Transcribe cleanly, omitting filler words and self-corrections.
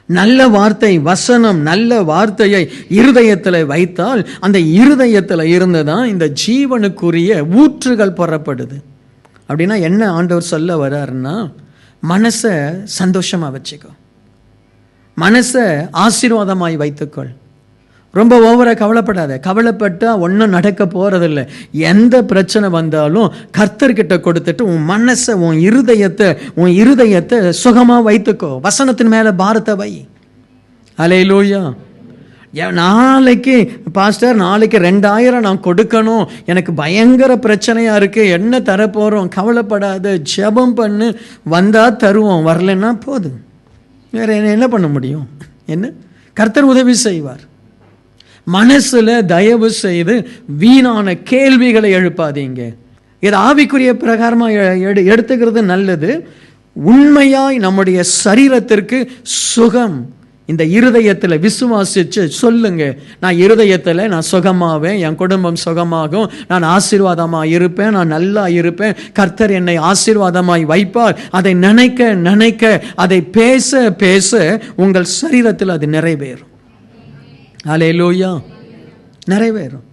நல்ல வார்த்தை, வசனம், நல்ல வார்த்தையை இருதயத்தில் வைத்தால் அந்த இருதயத்தில் இருந்துதான் இந்த ஜீவனுக்குரிய ஊற்றுகள் புறப்படுது. அப்படின்னா என்ன ஆண்டவர் சொல்ல வர்றாருன்னா, மனசை சந்தோஷமா வச்சுக்கோ, மனசை ஆசீர்வாதமாய் வைத்துக்கொள். ரொம்ப ஓவரா கவலைப்படாத. கவலைப்பட்டா ஒன்றும் நடக்க போறதில்லை. எந்த பிரச்சனை வந்தாலும் கர்த்தர்கிட்ட கொடுத்துட்டு உன் மனசை, உன் இருதயத்தை சுகமா வைத்துக்கோ. வசனத்தின் மேல பாரத்தை வை. அல்லேலூயா. நாளைக்கு பாஸ்டர், நாளைக்கு 2000 நான் கொடுக்கணும், எனக்கு பயங்கர பிரச்சனையா இருக்கு, என்ன தரப்போறோம்? கவலைப்படாத, ஜெபம் பண்ணு. வந்தா தருவோம், வரலன்னா போதும். வேற என்ன பண்ண முடியும்? என்ன? கர்த்தர் உதவி செய்வார். மனசுல தயவு செய்து வீணான கேள்விகளை எழுப்பாதீங்க. இது ஆவிக்குரிய பிரகாரமா எடுத்துக்கிறது நல்லது. உண்மையாய் நம்முடைய சரீரத்திற்கு சுகம் இந்த இருதயத்தில் விசுவாசிச்சு சொல்லுங்க. நான் இருதயத்தில் நான் சுகமாவேன், என் குடும்பம் சுகமாகும், நான் ஆசீர்வாதமாக இருப்பேன், நான் நல்லா இருப்பேன், கர்த்தர் என்னை ஆசீர்வாதமாய் வைப்பார். அதை நினைக்க நினைக்க, அதை பேச பேச உங்கள் சரீரத்தில் அது நிறைவேறும். அல்லேலூயா, நிறைவேறும்.